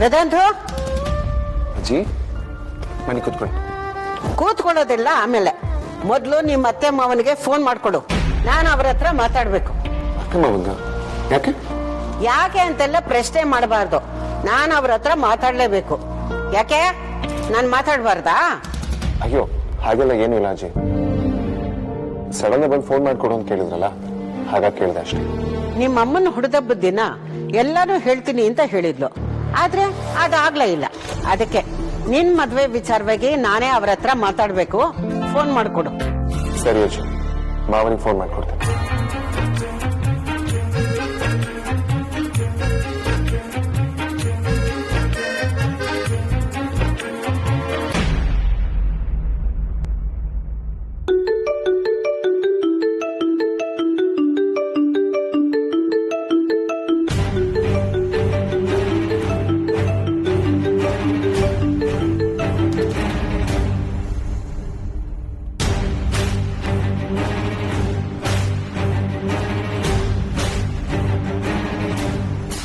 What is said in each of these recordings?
ವೇದಾಂತು ಅಜ್ಜಿ ಮನೆ ಕೂತ್ಕೊಳ್ಳಿ. ಕೂತ್ಕೊಳ್ಳೋದಿಲ್ಲ, ಆಮೇಲೆ ಮೊದ್ಲು ನಿಮ್ಮ ಅತ್ತೆ ಮಾವನಿಗೆ ಫೋನ್ ಮಾಡ್ಕೊಡು. ನಾನು ಅವ್ರ ಹತ್ರ ಮಾತಾಡ್ಬೇಕು. ಅತ್ತೆ ಮಾವಂಗ ಯಾಕೆ? ಯಾಕೆ ಅಂತೆಲ್ಲ ಪ್ರಶ್ನೆ ಮಾಡಬಾರ್ದು. ನಾನು ಅವ್ರ ಹತ್ರ ಮಾತಾಡ್ಲೇಬೇಕು. ಯಾಕೆ ನಾನು ಮಾತಾಡ್ಬಾರ್ದಾ? ಅಯ್ಯೋ ಹಾಗೆಲ್ಲ ಏನೂ ಇಲ್ಲ ಅಜ್ಜಿ. ಸಡನ್ ಬಂದು ಫೋನ್ ಮಾಡ್ಕೊಡು ಅಂತ ಕೇಳಿದ್ರಲ್ಲ, ಹಾಗಾಗಿ ಕೇಳಿದೆ ಅಷ್ಟೇ. ನಿಮ್ಮ ಅಮ್ಮನ ಹುಡುದಬ್ಬದ ದಿನ ಎಲ್ಲಾನು ಹೇಳ್ತೀನಿ ಅಂತ ಹೇಳಿದ್ಲು, ಆದ್ರೆ ಅದಾಗ್ಲೇ ಇಲ್ಲ. ಅದಕ್ಕೆ ನಿನ್ ಮದ್ವೆ ವಿಚಾರವಾಗಿ ನಾನೇ ಅವ್ರ ಹತ್ರ ಮಾತಾಡ್ಬೇಕು. ಫೋನ್ ಮಾಡ್ಕೊಡು. ಸರಿ ಅಜ್ಜಿ, ಮಾವನಿಗೆ ಫೋನ್ ಮಾಡ್ಕೊಡ್ತೇನೆ.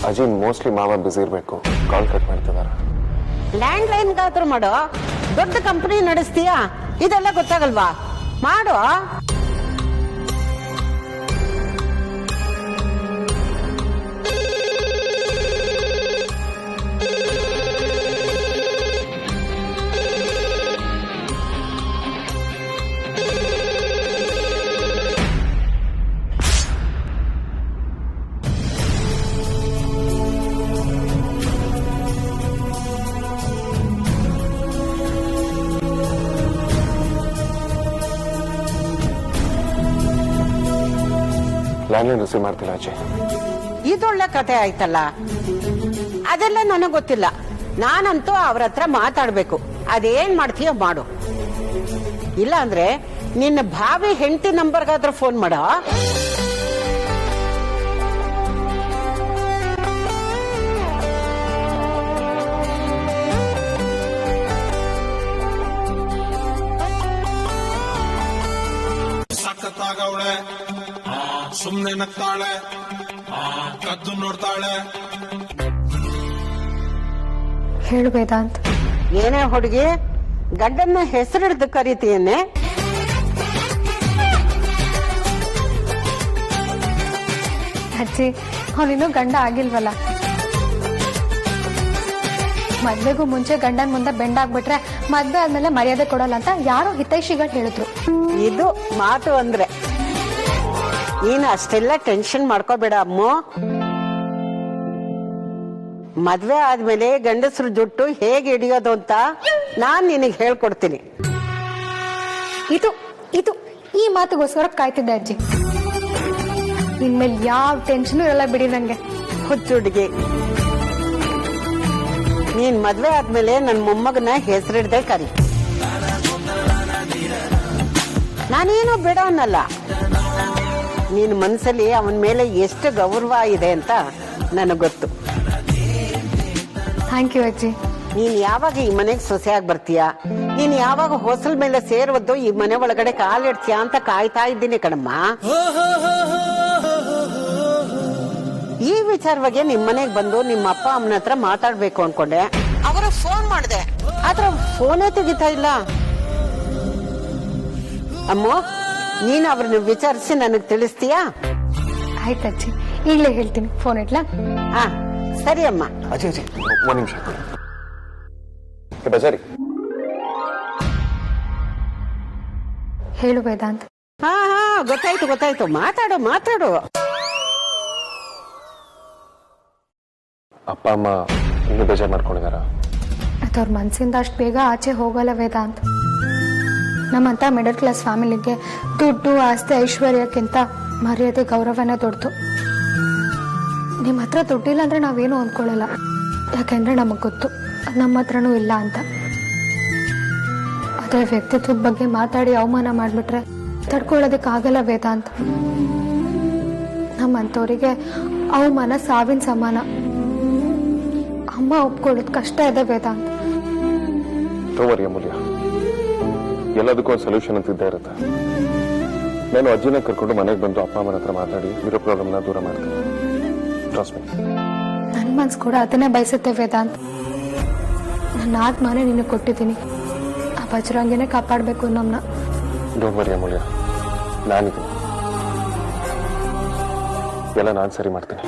ಅಜ್ಜಿ ಮೋಸ್ಟ್ಲಿ ಮಾವ ಬಿಸಿ ಇರ್ಬೇಕು, ಕಾಲ್ ಕಟ್ ಮಾಡ್ತಿದಾರ. ಲ್ಯಾಂಡ್ ಲೈನ್ಗಾದ್ರೂ ಮಾಡೋ. ದೊಡ್ಡ ಕಂಪನಿ ನಡೆಸ್ತೀಯಾ? ಇದೆಲ್ಲ ಗೊತ್ತಾಗಲ್ವಾ? ಮಾಡೋ. ಲ್ಯಾಂಡ್ಲೈನ್ ರಿಸೀವ್ ಮಾಡ್ತಿಲ್ಲ ಅಜ್ಜಿ. ಇದೊಳ್ಳೆ ಕತೆ ಆಯ್ತಲ್ಲ. ಅದೆಲ್ಲ ನನಗ್ ಗೊತ್ತಿಲ್ಲ. ನಾನಂತೂ ಅವ್ರ ಹತ್ರ ಮಾತಾಡ್ಬೇಕು. ಅದೇನ್ ಮಾಡ್ತೀಯೋ ಮಾಡು. ಇಲ್ಲ ಅಂದ್ರೆ ನಿನ್ನ ಭಾವಿ ಹೆಂಡತಿ ನಂಬರ್ಗಾದ್ರೂ ಫೋನ್ ಮಾಡೋ. ಸಖತ್ತಾಗವಳೆ, ಸುಮ್ನೆ ನಗ್ತಾಳೆ, ಕದ್ದು ನೋಡ್ತಾಳೆ. ಹೇಳು ವೇದಾಂತ್. ಏನೇ ಹುಡುಗಿ, ಗಂಡನ್ನ ಹೆಸರಿಡ್ದು ಕರೀತೀಯನ್ನೇ? ಅಜ್ಜಿ, ಅವನಿನ್ನೂ ಗಂಡ ಆಗಿಲ್ವಲ್ಲ. ಮದ್ವೆಗೂ ಮುಂಚೆ ಗಂಡನ ಮುಂದೆ ಬೆಂಡಾಗ್ಬಿಟ್ರೆ ಮದ್ವೆ ಆದ್ಮೇಲೆ ಮರ್ಯಾದೆ ಕೊಡಲ್ಲ ಅಂತ ಯಾರೋ ಹಿತೈಷಿಗಳು ಹೇಳಿದ್ರು. ಇದು ಮಾತು ಅಂದ್ರೆ. ನೀನು ಅಷ್ಟೆಲ್ಲ ಟೆನ್ಷನ್ ಮಾಡ್ಕೋಬೇಡ ಅಮ್ಮು. ಮದ್ವೆ ಆದ್ಮೇಲೆ ಗಂಡಸರು ಜುಟ್ಟು ಹೇಗೆ ಹಿಡಿಯೋದು ಅಂತ ನಾನ್ ನಿನಗೆ ಹೇಳ್ಕೊಡ್ತೀನಿ. ಇದು ಇದು ಈ ಮಾತುಗೋಸ್ಕರ ಕಾಯ್ತಿದ್ದೆ ಅಜ್ಜಿ. ಇನ್ಮೇಲೆ ಯಾವ ಟೆನ್ಷನ್ ಇರಲ್ಲ ಬಿಡಿ ನಂಗೆ. ಹುಚ್ಚುಡ್ಗಿ, ನೀನ್ ಮದ್ವೆ ಆದ್ಮೇಲೆ ನನ್ ಮೊಮ್ಮಗನ ಹೆಸರಿಡ್ದೆ ಕರಿ. ನಾನೇನು ಬೇಡ ಅನ್ನಲ್ಲ. ನೀನ್ ಮನ್ಸಲ್ಲಿ ಅವನ ಮೇಲೆ ಎಷ್ಟು ಗೌರವ ಇದೆ ಅಂತ ನನಗ್ ಗೊತ್ತು. ಥ್ಯಾಂಕ್ ಯು ಅಜ್ಜಿ. ನೀನ್ ಯಾವಾಗ ಈ ಮನೆಗೆ ಸೊಸೆಯಾಗಿ ಬರ್ತೀಯ, ನೀನ್ ಯಾವಾಗ ಹೊಸಲ್ ಮೇಲೆ ಸೇರುವುದು ಈ ಮನೆ ಒಳಗಡೆ ಕಾಲಿಡ್ತೀಯ ಅಂತ ಕಾಯ್ತಾ ಇದ್ದೀನಿ ಕಣಮ್ಮ. ಈ ವಿಚಾರವಾಗಿ ನಿಮ್ ಮನೆಗ್ ಬಂದು ನಿಮ್ಮ ಅಪ್ಪ ಅಮ್ಮನ ಹತ್ರ ಮಾತಾಡ್ಬೇಕು ಅನ್ಕೊಂಡೆ. ಅವರು ಫೋನ್ ಮಾಡಿದೆ, ಆದ್ರೆ ಫೋನೇ ತೆಗಿತಾ ಇಲ್ಲ. ಅಮ್ಮ, ನೀನ್ ಅವ್ರನ್ನ ವಿಚಾರಿಸಿ ನನಗ್ ತಿಳಿಸ್ತೀಯಾ? ಆಯ್ತಜ್ಜಿ, ಈಗಲೇ ಹೇಳ್ತೀನಿ. ಫೋನ್ ಇಡ್ಲಾ? ಹಾ ಸರಿ ಅಮ್ಮ. ಅಜ್ಜಿ ಅಜ್ಜಿ ಒಂದ್ ನಿಮಿಷ ಬಜಾರಿ. ಹೇಳು ವೇದಾಂತ್. ಹಾ ಹಾ ಗೊತ್ತಾಯ್ತು ಗೊತ್ತಾಯ್ತು. ಮಾತಾಡು ಮಾತಾಡು. ಅಪ್ಪ ಅಮ್ಮ ಇನ್ನೂ ಬೇಜಾರು ಮಾಡ್ಕೊಂಡಿದಾರ? ಅದವ್ರ ಮನ್ಸಿಂದ ಅಷ್ಟು ಬೇಗ ಆಚೆ ಹೋಗಲ್ಲ ವೇದಾಂತ್. ನಮ್ಮಂತ ಮಿಡಲ್ ಕ್ಲಾಸ್ ಫ್ಯಾಮಿಲಿಗೆ ದುಡ್ಡು ಆಸ್ತಿ ಐಶ್ವರ್ಯಕ್ಕಿಂತ ಮರ್ಯಾದೆ ಗೌರವನೇ ದೊಡ್ಡದು. ನಿಮ್ಮ ಹತ್ರ ದುಡ್ಡಿಲ್ಲ ಅಂದ್ರೆ ನಾವೇನು ಅಂದ್ಕೊಳ್ಳಲ್ಲ. ಯಾಕೆಂದ್ರೆ ನಮಗ್ ಗೊತ್ತು ನಮ್ಮ ಹತ್ರನೂ ಇಲ್ಲ ಅಂತ. ಅದೇ ವ್ಯಕ್ತಿತ್ವದ ಬಗ್ಗೆ ಮಾತಾಡಿ ಅವಮಾನ ಮಾಡ್ಬಿಟ್ರೆ ತಡ್ಕೊಳ್ಳೋದಕ್ಕಾಗಲ್ಲ ವೇದಾಂತ್. ನಮ್ಮಂತವರಿಗೆ ಅವಮಾನ ಸಾವಿನ ಸಮಾನ. ಅಮ್ಮ ಒಪ್ಕೊಳ್ಳೋದು ಕಷ್ಟ ಇದೆ ವೇದಾಂತ್. ಅಮೂಲ್ಯ, ಎಲ್ಲದಕ್ಕೂ ಒಂದು ಸೊಲ್ಯೂಷನ್ ಅಂತ ಇದ್ದೇ ಇರುತ್ತೆ. ನಾನು ಅಜ್ಜಿನ ಕರ್ಕೊಂಡು ಮನೆಗೆ ಬಂದು ಅಪ್ಪ ಅಮ್ಮನ ಹತ್ರ ಮಾತಾಡಿ ಇರೋ ಪ್ರಾಬ್ಲಮ್ನ ದೂರ ಮಾಡ್ತೀನಿ. Trust me. ನನ್ನ ಮನ್ಸು ಕೂಡ ಅದನ್ನೇ ಬಯಸುತ್ತೆ ವೇದಾಂತ್. ನನ್ನ ಆತ್ಮನೇ ನಿನಗೆ ಕೊಟ್ಟಿದ್ದೀನಿ. ಆ ಬಜರಂಗಿನೇ ಕಾಪಾಡಬೇಕು ನಮ್ಮನ್ನ. ಡೋಂಟ್ ವರಿ ಅಮೂಲ್ಯ, ನಾನಿದ್ದೀನಿ. ಎಲ್ಲ ನಾನು ಸರಿ ಮಾಡ್ತೀನಿ.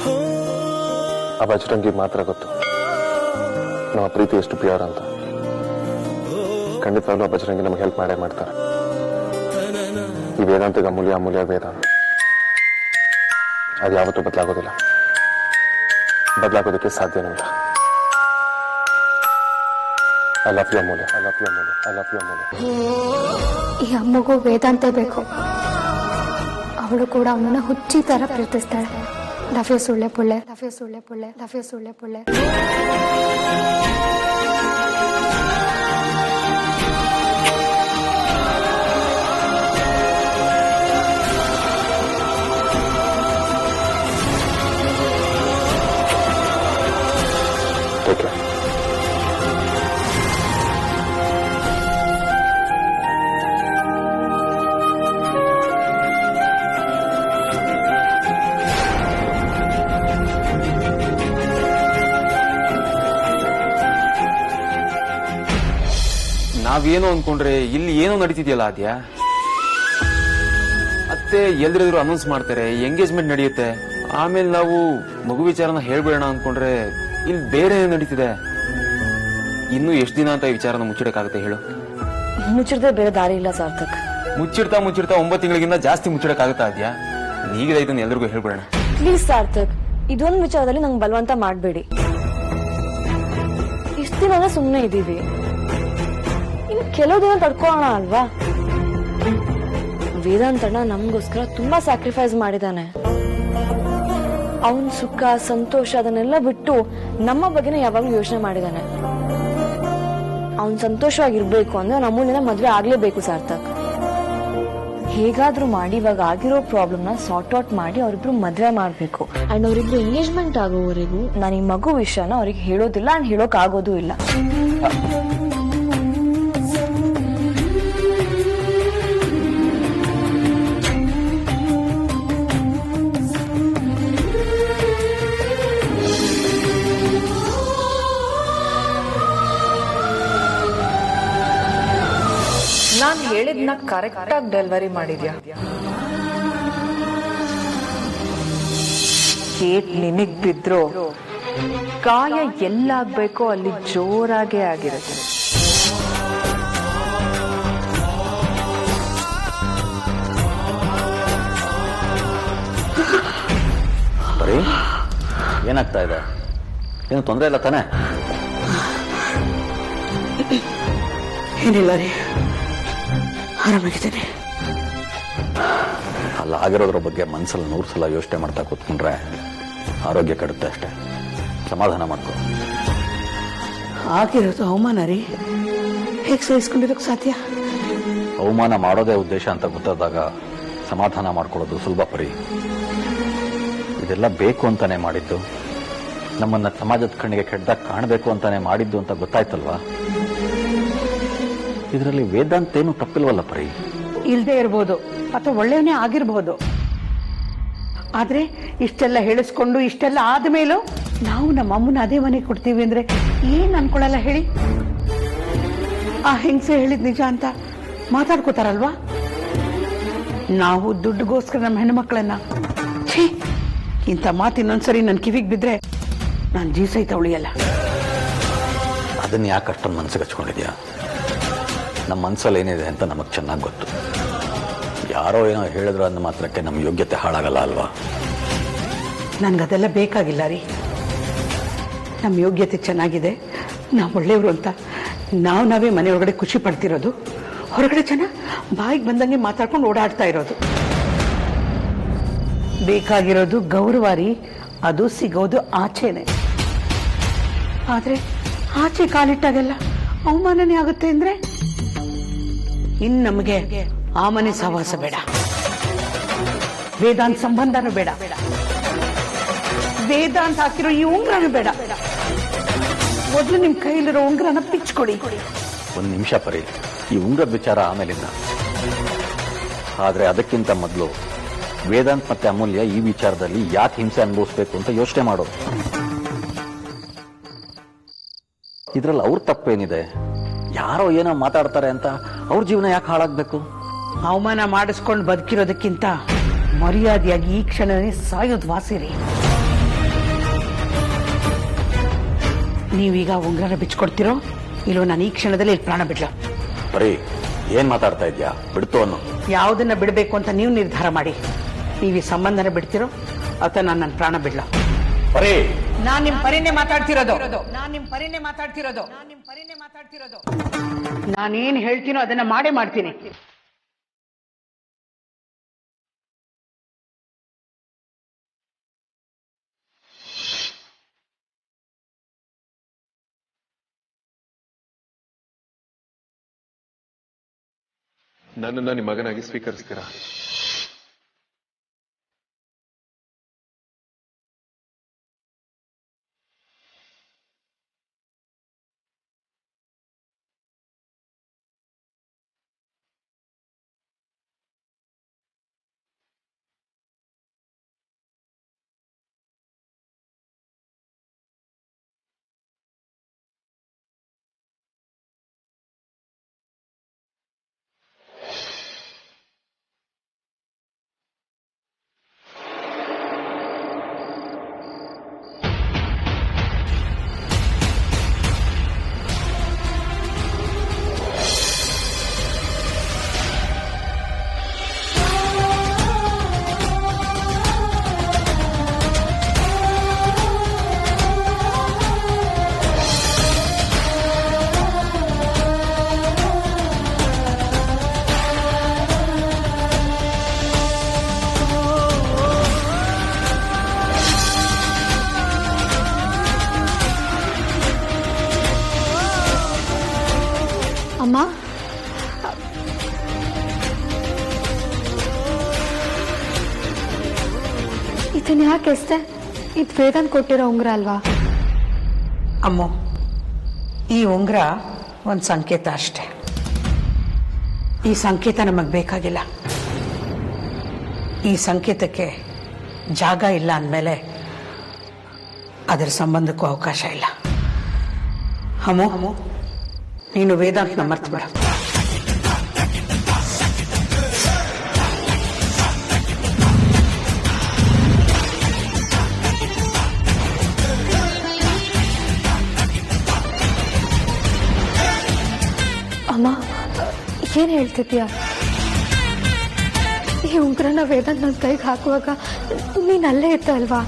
ಆ ಬಜರಂಗಿ ಮಾತ್ರ ಗೊತ್ತು ನಮ್ಮ ಪ್ರೀತಿ ಎಷ್ಟು ಪ್ಯೂರ್ ಅಂತ. ಖಂಡಿತವಾಗ್ಲೂ ಆ ಬಜರಂಗಿ ನಮಗೆ ಹೆಲ್ಪ್ ಮಾಡೇ ಮಾಡ್ತಾರೆ. ಈ ವೇದಾಂತಗೆ ಅಮೂಲ್ಯ, ಅಮೂಲ್ಯ ವೇದಾಂತ. ಅದು ಯಾವತ್ತೂ ಬದಲಾಗೋದಿಲ್ಲ, ಬದಲಾಗೋದಕ್ಕೆ ಸಾಧ್ಯನೂ ಇಲ್ಲ. I love you Amulya, I love you Amulya, I love you Amulya. ಈ ಅಮ್ಮಗೂ ವೇದಾಂತ ಬೇಕು. ಅವಳು ಕೂಡ ಅವನನ್ನ ಹುಚ್ಚಿ ತರ ಪ್ರೀತಿಸ್ತಾಳೆ. Love you Sulle ಪುಳ್ಳೆ, love you Sulle ಪುಳ್ಳೆ, love you Sulle ಪುಳ್ಳೆ. Take care. ನಾವೇನೋ ಅನ್ಕೊಂಡ್ರೆ ಇಲ್ಲಿ ಏನೋ ನಡೀತಿದ್ಯಲ್ಲ ಅದ್ಯಾ. ಅತ್ತೆ ಎಲ್ರಿದ್ರು ಅನೌನ್ಸ್ ಮಾಡ್ತಾರೆ, ಎಂಗೇಜ್ಮೆಂಟ್ ನಡೆಯುತ್ತೆ, ಆಮೇಲೆ ನಾವು ಮಗು ವಿಚಾರನ ಹೇಳ್ಬೇಡ ಅನ್ಕೊಂಡ್ರೆ ಇಲ್ಲಿ ಬೇರೆ ನಡೀತಿದೆ. ಇನ್ನು ಎಷ್ಟು ದಿನ ಅಂತ ಈ ವಿಚಾರನ ಮುಚ್ಚಿಡಕ್ಕಾಗುತ್ತೆ ಹೇಳು? ಮುಚ್ಚಿಡದೆ ಬೇರೆ ದಾರಿ ಇಲ್ಲ ಸಾರ್ಥಕ್. ಮುಚ್ಚಿಡ್ತಾ 9 ತಿಂಗಳಿಗಿಂತ ಜಾಸ್ತಿ ಮುಚ್ಚಿಡಕ್ಕಾಗುತ್ತಾ ಅದ್ಯಾ? ನೀಗ ಇದನ್ನ ಎಲ್ರಿಗೂ ಹೇಳ್ಬೇಡ ಪ್ಲೀಸ್ ಸಾರ್ಥಕ್, ಇದೊಂದು ವಿಚಾರದಲ್ಲಿ ನಂಗೆ ಬಲವಂತ ಮಾಡಬೇಡಿ. ಇಷ್ಟು ದಿನ ಸುಮ್ಮನೆ ಇದ್ದೀವಿ, ಇನ್ನು ಕೆಲವು ದಿನ ತಡ್ಕೊಳ್ಳೋಣ ಅಲ್ವಾ? ವೇದಾಂತಣ್ಣ ನಮಗೋಸ್ಕರ ತುಂಬಾ ಸ್ಯಾಕ್ರಿಫೈಸ್ ಮಾಡಿದಾನೆ. ಅವನ್ ಸುಖ ಸಂತೋಷ ಅದನ್ನೆಲ್ಲ ಬಿಟ್ಟು ನಮ್ಮ ಬಗ್ಗೆನೇ ಯಾವಾಗ್ಲೂ ಯೋಚನೆ ಮಾಡಿದಾನೆ. ಅವನ್ ಸಂತೋಷವಾಗಿರ್ಬೇಕು ಅಂದ್ರೆ ಅವ್ನ ಅಮೂಲ್ಯನ ಮದ್ವೆ ಆಗ್ಲೇಬೇಕು ಸಾರ್ಥಕ್. ಹೇಗಾದ್ರೂ ಮಾಡಿ ಇವಾಗ ಆಗಿರೋ ಪ್ರಾಬ್ಲಮ್ ನ ಸಾರ್ಟ್ ಔಟ್ ಮಾಡಿ ಅವ್ರಿಬ್ರು ಮದ್ವೆ ಮಾಡ್ಬೇಕು. ಅಂಡ್ ಅವ್ರಿಬ್ರು ಎಂಗೇಜ್ಮೆಂಟ್ ಆಗೋವರೆಗೂ ನಾನು ಈ ಮಗು ವಿಷಯನ ಅವ್ರಿಗೆ ಹೇಳೋದಿಲ್ಲ ಅಂಡ್ ಹೇಳೋಕ್ ಆಗೋದು ಇಲ್ಲ. ನಾನ್ ಹೇಳಿದ್ನ ಕರೆಕ್ಟ್ ಆಗಿ ಡೆಲಿವರಿ ಮಾಡಿದ್ಯಾ? ಏಟ್ ನಿನಗ್ ಬಿದ್ರು ಗಾಯ ಎಲ್ಲಾಗ್ಬೇಕೋ ಅಲ್ಲಿ ಜೋರಾಗೆ ಆಗಿರುತ್ತೆ. ಬರೀ ಏನಾಗ್ತಾ ಇದೆ? ಏನು ತೊಂದರೆ ಇಲ್ಲ ತಾನೆ? ಏನಿಲ್ಲ ರೀ, ಆರಾಮಾಗಿದ್ದೇನೆ. ಅಲ್ಲ, ಆಗಿರೋದ್ರ ಬಗ್ಗೆ ಮನಸ್ಸಲ್ಲಿ 100 ಸಲ ಯೋಚನೆ ಮಾಡ್ತಾ ಕೂತ್ಕೊಂಡ್ರೆ ಆರೋಗ್ಯ ಕೆಡುತ್ತೆ ಅಷ್ಟೇ. ಸಮಾಧಾನ ಮಾಡ್ಕೊ. ಆಗಿರೋದು ಅವಮಾನ ರೀ, ಹೇಗೆ ಸಹಿಸ್ಕೊಂಡಿರೋಕೆ ಸಾಧ್ಯ? ಅವಮಾನ ಮಾಡೋದೇ ಉದ್ದೇಶ ಅಂತ ಗೊತ್ತಾದಾಗ ಸಮಾಧಾನ ಮಾಡ್ಕೊಳ್ಳೋದು ಸುಲಭ ಪರಿ. ಇದೆಲ್ಲ ಬೇಕು ಅಂತಾನೆ ಮಾಡಿದ್ದು, ನಮ್ಮನ್ನ ಸಮಾಜದ ಕಣ್ಣಿಗೆ ಕೆಟ್ಟದಾಗ ಕಾಣಬೇಕು ಅಂತಾನೆ ಮಾಡಿದ್ದು ಅಂತ ಗೊತ್ತಾಯ್ತಲ್ವಾ? ಇದರಲ್ಲಿ ವೇದಾಂತ ಏನು ತಪ್ಪಿಲ್ವಲ್ಲ ಪರಿ? ಇಲ್ದೇ ಇರ್ಬೋದು ಅಥವಾ ಒಳ್ಳೆಯವನೇ ಆಗಿರ್ಬೋದು. ಆದ್ರೆ ಇಷ್ಟೆಲ್ಲ ಹೇಳಿಸ್ಕೊಂಡು ಇಷ್ಟೆಲ್ಲ ಆದ್ಮೇಲೂ ನಾವು ನಮ್ಮ ಅಮ್ಮನ ಅದೇ ಮನೆ ಕೊಡ್ತೀವಿ ಅಂದ್ರೆ ಏನ್ ಅನ್ಕೊಳಲ್ಲ ಹೇಳಿ? ಆ ಹೆಂಗಸೆ ಹೇಳಿದ್ ನಿಜ ಅಂತ ಮಾತಾಡ್ಕೋತಾರಲ್ವಾ? ನಾವು ದುಡ್ಡುಗೋಸ್ಕರ ನಮ್ಮ ಹೆಣ್ಮಕ್ಳನ್ನ ಛೀ ಇಂಥ ಮಾತು ಇನ್ನೊಂದ್ಸರಿ ನನ್ ಕಿವಿಗೆ ಬಿದ್ರೆ ನಾನು ಜೀವ ಸಹಿತ ಉಳಿಯಲ್ಲ. ಅದನ್ನ ಯಾಕೆ ಅಷ್ಟೊಂದು ಮನಸ್ಸಿಗೆ ಹಚ್ಕೊಂಡಿದ್ಯಾ? ನಮ್ಮ ಮನಸ್ಸಲ್ಲಿ ಏನಿದೆ ಅಂತ ನಮಗೆ ಚೆನ್ನಾಗಿ ಗೊತ್ತು. ಯಾರೋ ಏನೋ ಹೇಳಿದ್ರು ಅಂದ ಮಾತ್ರಕ್ಕೆ ನಮ್ಮ ಯೋಗ್ಯತೆ ಹಾಳಾಗಲ್ಲ ಅಲ್ವಾ? ನನ್ಗದೆಲ್ಲ ಬೇಕಾಗಿಲ್ಲ ರೀ. ನಮ್ಮ ಯೋಗ್ಯತೆ ಚೆನ್ನಾಗಿದೆ, ನಾವು ಒಳ್ಳೆಯವರು ಅಂತ ನಾವೇ ಮನೆಯೊಳಗಡೆ ಖುಷಿ ಪಡ್ತಿರೋದು. ಹೊರಗಡೆ ಜನ ಬಾಯಿಗೆ ಬಂದಂಗೆ ಮಾತಾಡ್ಕೊಂಡು ಓಡಾಡ್ತಾ ಇರೋದು. ಬೇಕಾಗಿರೋದು ಗೌರವ ರೀ, ಅದು ಸಿಗೋದು ಆಚೆನೆ. ಆದ್ರೆ ಆಚೆ ಕಾಲಿಟ್ಟಾಗೆಲ್ಲ ಅವಮಾನನೇ ಆಗುತ್ತೆ ಅಂದ್ರೆ ಇನ್ ನಮಗೆ ಆ ಮನೆ ಸಹವಾಸ ಬೇಡ, ವೇದಾಂತ ಸಂಬಂಧನೂ ಬೇಡ, ವೇದಾಂತ ಹಾಕಿರೋ ಈ ಉಂಗ್ರನೂ ಬೇಡ. ಮೊದಲು ನಿಮ್ ಕೈಲಿರೋ ಉಂಗ್ರನ ಪಿಚ್ಕೊಡಿ. ಒಂದು ನಿಮಿಷ ಪರಿ, ಈ ಉಂಗ್ರದ ವಿಚಾರ ಆಮೇಲಿಂದ. ಆದ್ರೆ ಅದಕ್ಕಿಂತ ಮೊದಲು ವೇದಾಂತ್ ಮತ್ತೆ ಅಮೂಲ್ಯ ಈ ವಿಚಾರದಲ್ಲಿ ಯಾಕೆ ಹಿಂಸೆ ಅನುಭವಿಸ್ಬೇಕು ಅಂತ ಯೋಚನೆ ಮಾಡು. ಇದ್ರಲ್ಲಿ ಅವ್ರ ತಪ್ಪೇನಿದೆ? ಯಾರೋ ಏನೋ ಮಾತಾಡ್ತಾರೆ ಅಂತ ಅವ್ರ ಜೀವನ ಯಾಕೆ ಹಾಳಾಗ್ಬೇಕು? ಅವಮಾನ ಮಾಡಿಸ್ಕೊಂಡು ಬದುಕಿರೋದಕ್ಕಿಂತ ಮರ್ಯಾದೆಯಾಗಿ ಈ ಕ್ಷಣನೇ ಸಾಯೋದು ವಾಸಿರಿ. ನೀವೀಗ ಉಂಗ್ರನ ಬಿಚ್ಕೊಡ್ತಿರೋ ಇಲ್ಲೋ ನಾನು ಈ ಕ್ಷಣದಲ್ಲಿ ಇಲ್ಲಿ ಪ್ರಾಣ ಬಿಡ್ಲ? ಬರೀ ಏನ್ ಮಾತಾಡ್ತಾ ಇದ್ಯಾ? ಬಿಡ್ತು ಅನ್ನೋ. ಯಾವುದನ್ನ ಬಿಡಬೇಕು ಅಂತ ನೀವು ನಿರ್ಧಾರ ಮಾಡಿ. ನೀವು ಈ ಸಂಬಂಧನ ಬಿಡ್ತಿರೋ ಅಥವಾ ನಾನು ನನ್ನ ಪ್ರಾಣ ಬಿಡ್ಲ? ಬರೀ ನಾನ್ ನಿಮ್ ಪರಿನೇ ಮಾತಾಡ್ತಿರೋದು. ನಾನೇನ್ ಹೇಳ್ತೀನೋ ಅದನ್ನ ಮಾಡೇ ಮಾಡ್ತೀನಿ. ನನ್ನನ್ನ ನಿಮ್ಮ ಮಗನಾಗಿ ಸ್ವೀಕರಿಸ್ತೀರಾ? ಅಮ್ಮ, ಇದನ್ನ ಯಾಕೆ ಎಸ್ತೆ? ಇದು ವೇದಾಂತ್ ಕೊಟ್ಟಿರೋ ಉಂಗ್ರ ಅಲ್ವಾ? ಅಮ್ಮೋ, ಈ ಉಂಗ್ರ ಒಂದು ಸಂಕೇತ ಅಷ್ಟೆ. ಈ ಸಂಕೇತ ನಮಗ್ ಬೇಕಾಗಿಲ್ಲ. ಈ ಸಂಕೇತಕ್ಕೆ ಜಾಗ ಇಲ್ಲ ಅಂದಮೇಲೆ ಅದರ ಸಂಬಂಧಕ್ಕೂ ಅವಕಾಶ ಇಲ್ಲ. ಅಮ್ಮೋ, ನೀನು ವೇದಾಂತನ ಮರ್ತು ಬಿಡ. ಅಮ್ಮ, ಏನ್ ಹೇಳ್ತಿದ್ಯಾ? ಈ ಉಂಗ್ರನ ವೇದಾಂತ್ ನನ್ನ ಕೈಗೆ ಹಾಕುವಾಗ ನೀನ್ ಅಲ್ಲೇ ಇದ್ದ ಅಲ್ವಾ?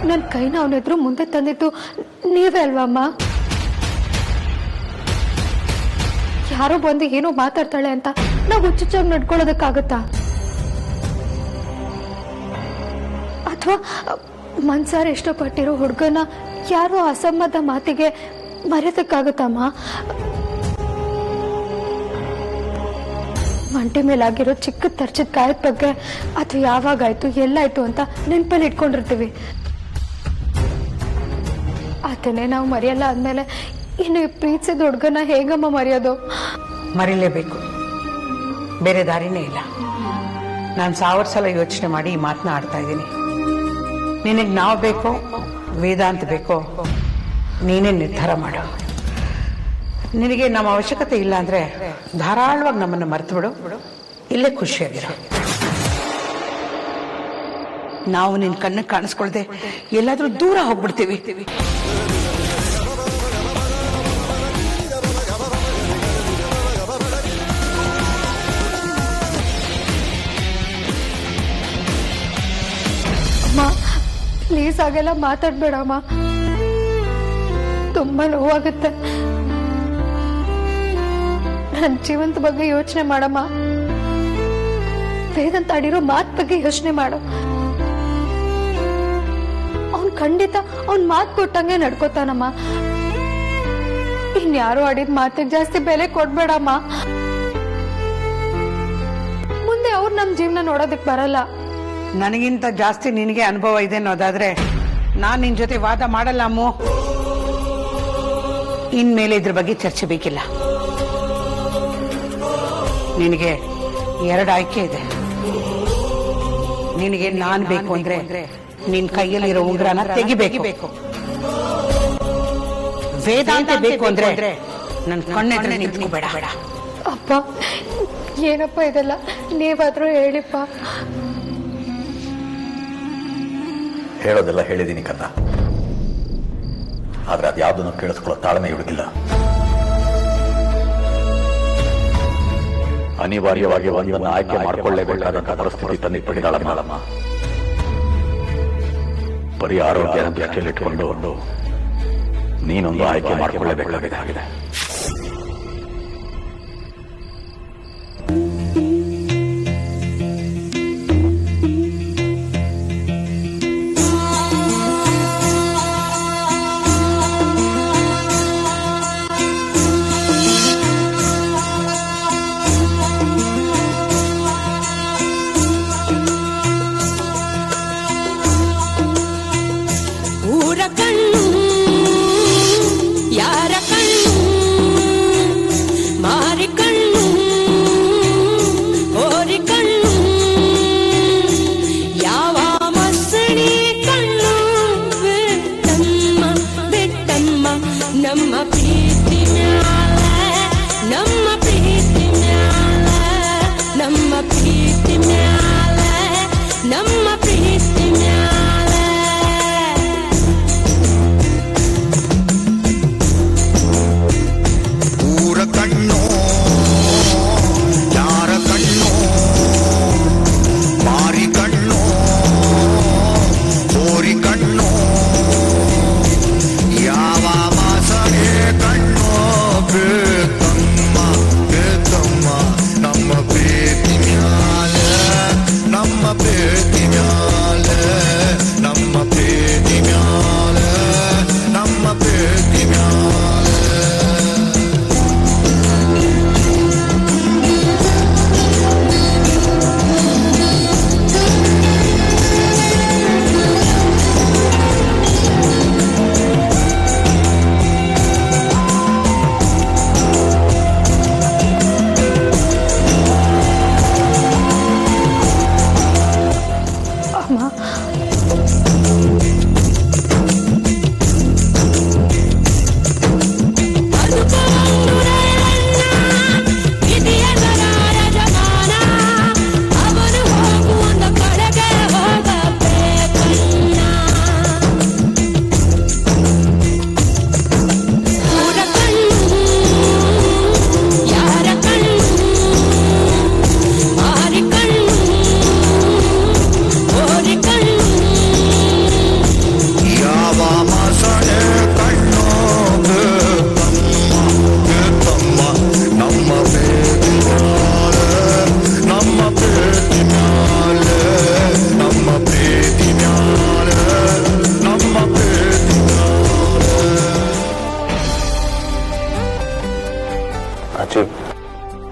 ನನ್ನ ಕೈನ ಅವನೆದ್ರು ಮುಂದೆ ತಂದಿದ್ದು ನೀವೇ ಅಲ್ವಾ ಅಮ್ಮ? ಯಾರೋ ಬಂದು ಏನೋ ಮಾತಾಡ್ತಾಳೆ ಅಂತ ನಾವು ಹುಚ್ಚುಚ್ಚಾಗಿ ನಡ್ಕೊಳ್ಳೋದಕ್ಕಾಗತ್ತಾ? ಅಥವಾ ಮನ್ಸಾರ ಇಷ್ಟಪಟ್ಟಿರೋ ಹುಡುಗನ ಯಾರೋ ಅಸಮ್ಮತ ಮಾತಿಗೆ ಮರೆಯೋದಕ್ಕಾಗತ್ತಮ್ಮ? ಮಂಟೆ ಮೇಲಾಗಿರೋ ಚಿಕ್ಕ ತರ್ಚಿದ ಗಾಯದ ಬಗ್ಗೆ ಅದು ಯಾವಾಗಾಯ್ತು ಎಲ್ಲಾಯ್ತು ಅಂತ ನೆನಪಲ್ಲಿ ಇಟ್ಕೊಂಡಿರ್ತೀವಿ. ಅದನ್ನೇ ನಾವು ಮರೆಯಲ್ಲ ಆದ್ಮೇಲೆ ಇನ್ನು ಈ ಪ್ರೀತಿಸಿದ ಹುಡುಗನ ಹೇಗಮ್ಮ ಮರೆಯೋದು? ಮರಿಲೇಬೇಕು, ಬೇರೆ ದಾರಿನೇ ಇಲ್ಲ. ನಾನು 1000 ಸಲ ಯೋಚನೆ ಮಾಡಿ ಈ ಮಾತನ್ನ ಆಡ್ತಾ ಇದ್ದೀನಿ. ನಿನಗೆ ನಾವು ಬೇಕೋ ವೇದಾಂತ ಬೇಕೋ ನೀನೇ ನಿರ್ಧಾರ ಮಾಡು. ನಿನಗೆ ನಮ್ಮ ಅವಶ್ಯಕತೆ ಇಲ್ಲ ಅಂದ್ರೆ ಧಾರಾಳವಾಗಿ ನಮ್ಮನ್ನು ಮರೆತು ಬಿಡು, ಇಲ್ಲೇ ಖುಷಿಯಾಗಿರೋ. ನಾವು ನಿನ್ ಕಣ್ಣಿಗೆ ಕಾಣಿಸ್ಕೊಳ್ದೆ ಎಲ್ಲಾದ್ರೂ ದೂರ ಹೋಗ್ಬಿಡ್ತೀವಿ. ಅಮ್ಮ, ಪ್ಲೀಸ್ ಹಾಗೆಲ್ಲ ಮಾತಾಡ್ಬೇಡಮ್ಮ, ತುಂಬಾ ನೋವಾಗುತ್ತೆ. ನನ್ನ ಜೀವಂತ ಬಗ್ಗೆ ಯೋಚನೆ ಮಾಡಮ್ಮ. ವೇದಾಂತ ಆಡಿರೋ ಮಾತ್ ಬಗ್ಗೆ ಯೋಚನೆ ಮಾಡು. ಅವ್ನ್ ಖಂಡಿತ ಅವ್ನ್ ಮಾತ್ ಕೊಟ್ಟಂಗೆ ನಡ್ಕೋತಾನಮ್ಮ. ಇನ್ಯಾರು ಆಡಿದ ಮಾತಿಗೆ ಜಾಸ್ತಿ ಬೆಲೆ ಕೊಡ್ಬೇಡಮ್ಮ. ಮುಂದೆ ಅವ್ರು ನಮ್ ಜೀವನ ನೋಡೋದಕ್ ಬರಲ್ಲ. ನನಗಿಂತ ಜಾಸ್ತಿ ನಿನಗೆ ಅನುಭವ ಇದೆ ಅನ್ನೋದಾದ್ರೆ ನಾನ್ ನಿನ್ ಜೊತೆ ವಾದ ಮಾಡಲ್ಲ ಅಮ್ಮು. ಇನ್ಮೇಲೆ ಇದ್ರ ಬಗ್ಗೆ ಚರ್ಚೆ ಬೇಕಿಲ್ಲ. ನಿನಗೆ 2 ಆಯ್ಕೆ ಇದೆ. ನಿನಗೆ ನಾನ್ ಬೇಕು ಅಂದ್ರೆ ನಿನ್ ಕೈಯಲ್ಲಿರೋ ಉಂಗ್ರನ ತೆಗಿಬೇಕು. ವೇದಾಂತ ಬೇಕು ಅಂದ್ರೆ ನನ್ ಕಣ್ಣೆದ್ರೆ ನಿಂತ್ಕೋಬೇಡ. ಅಪ್ಪ ಏನಪ್ಪ ಇದೆಲ್ಲ, ನೀವಾದ್ರೂ ಹೇಳಿಪ್ಪ. ಹೇಳೋದೆಲ್ಲ ಹೇಳಿದ್ದೀನಿ ಕನ್ನ, ಆದ್ರೆ ಅದ್ಯಾವುದನ್ನು ಕೇಳಿಸ್ಕೊಳ್ಳೋ ತಾಳ್ಮೆ ಇವಳಿಗಿಲ್ಲ. ಅನಿವಾರ್ಯವಾಗಿ ಒಂದನ್ನು ಆಯ್ಕೆ ಮಾಡಿಕೊಳ್ಳಲೇಬೇಕಾದಂತ ಪರಿಸ್ಥಿತಿ ತಂದಿಟ್ಟಿದ್ದಾಳಮ್ಮ. ಬರೀ ಆರೋಗ್ಯ ದೃಷ್ಟಿಯಲ್ಲಿಟ್ಟುಕೊಂಡು ನೀನೊಂದು ಆಯ್ಕೆ ಮಾಡಿಕೊಳ್ಳಬೇಕಾಗಿದೆ.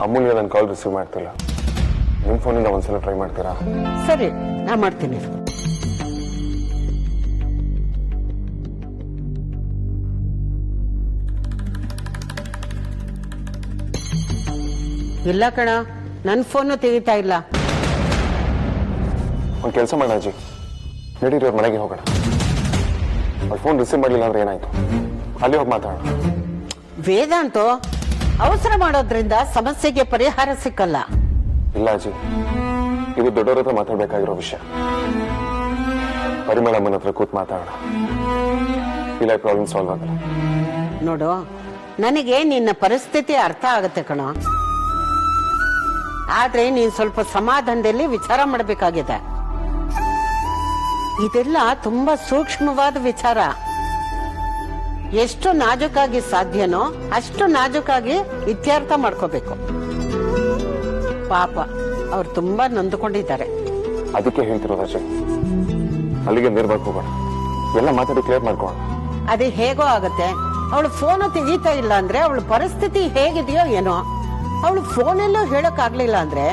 ಅಮ್ಮನಿಗೆ ನನ್ನ ಕಾಲ್ ರಿಸೀವ್ ಮಾಡ್ತಿಲ್ಲ. ನಿಮ್ಮ ಫೋನಿಂದ ಒಂದ್ಸಲ ಟ್ರೈ ಮಾಡ್ತೀರಾ? ಸರಿ, ನಾ ಮಾಡ್ತೀನಿ. ಇಲ್ಲ ಕಣ, ನನ್ನ ಫೋನು ತೆಗಿತಾ ಇಲ್ಲ. ಒಂದು ಕೆಲಸ ಮಾಡ ಅಜ್ಜಿ, ನಡೀರಿ ಅವ್ರ ಮನೆಗೆ ಹೋಗೋಣ. ಅವ್ರ ಫೋನ್ ರಿಸೀವ್ ಮಾಡಲಿಲ್ಲ ಅಂದ್ರೆ ಏನಾಯ್ತು? ಅಲ್ಲಿ ಹೋಗಿ ಮಾತಾಡೋಣ. ವೇದಾಂತು ಅವಸರ ಮಾಡೋದ್ರಿಂದ ಸಮಸ್ಯೆಗೆ ಪರಿಹಾರ ಸಿಕ್ಕಲ್ಲ. ಇಲ್ಲ ಅಜ್ಜಿ, ಇದು ದೊಡ್ಡವ್ರ ಹತ್ರ ಮಾತಾಡ್ಬೇಕಾಗಿರೋ ವಿಷಯ. ಪರಿಮಳ ಅಮ್ಮನ ಹತ್ರ ಕೂತ್ ಮಾತಾಡೋಣ. ಇಲ್ಲ ಪ್ರಾಬ್ಲಮ್ ಸಾಲ್ವ್ ಆಗಲ್ಲ. ನೋಡು, ನನಗೆ ನಿನ್ನ ಪರಿಸ್ಥಿತಿ ಅರ್ಥ ಆಗತ್ತೆ ಕಣೋ. ಆದ್ರೆ ನೀನ್ ಸ್ವಲ್ಪ ಸಮಾಧಾನದಲ್ಲಿ ವಿಚಾರ ಮಾಡಬೇಕಾಗಿದೆ. ಇದೆಲ್ಲ ತುಂಬಾ ಸೂಕ್ಷ್ಮವಾದ ವಿಚಾರ. ಎಷ್ಟು ನಾಜೂಕಾಗಿ ಸಾಧ್ಯನೋ ಅಷ್ಟು ನಾಜೂಕಾಗಿ ಇತ್ಯರ್ಥ ಮಾಡ್ಕೋಬೇಕು. ಪಾಪ ಅವ್ರು ತುಂಬಾ ನೊಂದುಕೊಂಡಿದ್ದಾರೆ. ಅದಕ್ಕೆ ಹೇಳ್ತಿರೋದು ಅಜ್ಜಿ, ಅಲ್ಲಿಗೆ ನೇರವಾಗಿ ಹೋಗೋಣ, ಎಲ್ಲ ಮಾತಾಡಿ ಕ್ಲಿಯರ್ ಮಾಡ್ಕೋಣ. ಅದೇ ಹೇಗೋ ಆಗತ್ತೆ. ಅವಳು ಫೋನು ತೆಗೀತಾ ಇಲ್ಲ ಅಂದ್ರೆ ಅವಳ ಪರಿಸ್ಥಿತಿ ಹೇಗಿದೆಯೋ ಏನೋ. ಅವಳು ಫೋನಲ್ಲೂ ಹೇಳಕ್ ಆಗ್ಲಿಲ್ಲ ಅಂದ್ರೆ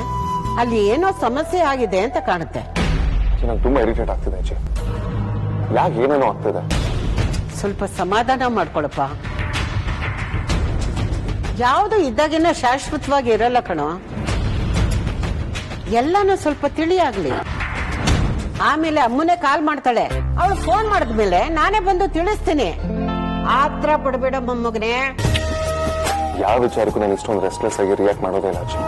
ಅಲ್ಲಿ ಏನೋ ಸಮಸ್ಯೆ ಆಗಿದೆ ಅಂತ ಕಾಣುತ್ತೆ. ನಂಗೆ ತುಂಬಾ ಇರಿಟೇಟ್ ಆಗ್ತಿದೆ ಅಜ್ಜಿ. ಯಾಕೆ ಏನೇನೋ ಆಗ್ತಿದೆ. ಸ್ವಲ್ಪ ಸಮಾಧಾನ ಮಾಡ್ಕೊಳಪ್ಪ. ಯಾವುದು ಇದ್ದಾಗಿನ ಶಾಶ್ವತವಾಗಿ ಇರಲ್ಲ ಕಣೋ. ಎಲ್ಲಾನು ಸ್ವಲ್ಪ ತಿಳಿಯಾಗ್ಲಿ. ಆಮೇಲೆ ಅಮ್ಮನೇ ಕಾಲ್ ಮಾಡ್ತಾಳೆ. ಅವಳು ಫೋನ್ ಮಾಡಿದ್ಮೇಲೆ ನಾನೇ ಬಂದು ತಿಳಿಸ್ತೀನಿ. ಆತ್ರ ಪಡ್ಬೇಡ ಮೊಮ್ಮಗನೇ. ಯಾವ ವಿಚಾರಕ್ಕೂ ನಾನು ಇಷ್ಟೊಂದು ರೆಸ್ಟ್ಲೆಸ್ ಆಗಿ ರಿಯಾಕ್ಟ್ ಮಾಡೋದೇ ಇಲ್ಲ ಅಜ್ಜಿ.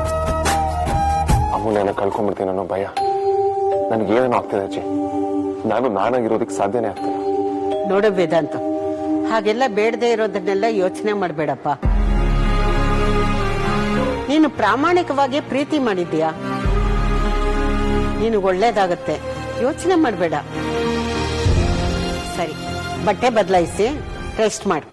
ಅಮೂಲ್ಯನ ಕಳ್ಕೊಂಡ್ಬಿಡ್ತೀನಿ ಅನ್ನೋ ಭಯ ನನಗೇನೇನೋ ಆಗ್ತಿದೆ ಅಜ್ಜಿ. ನಾನಾಗಿರೋದಕ್ಕೆ ಸಾಧ್ಯನೇ ಆಗ್ತಿಲ್ಲ. ನೋಡು ವೇದಾಂತ, ಹಾಗೆಲ್ಲ ಬೇಡದೆ ಇರೋದನ್ನೆಲ್ಲ ಯೋಚನೆ ಮಾಡ್ಬೇಡಪ್ಪ. ನೀನು ಪ್ರಾಮಾಣಿಕವಾಗಿ ಪ್ರೀತಿ ಮಾಡಿದ್ಯಾ, ನೀನು ಒಳ್ಳೇದಾಗತ್ತೆ, ಯೋಚನೆ ಮಾಡ್ಬೇಡ. ಸರಿ, ಬಟ್ಟೆ ಬದಲಾಯಿಸಿ ರೆಸ್ಟ್ ಮಾಡು.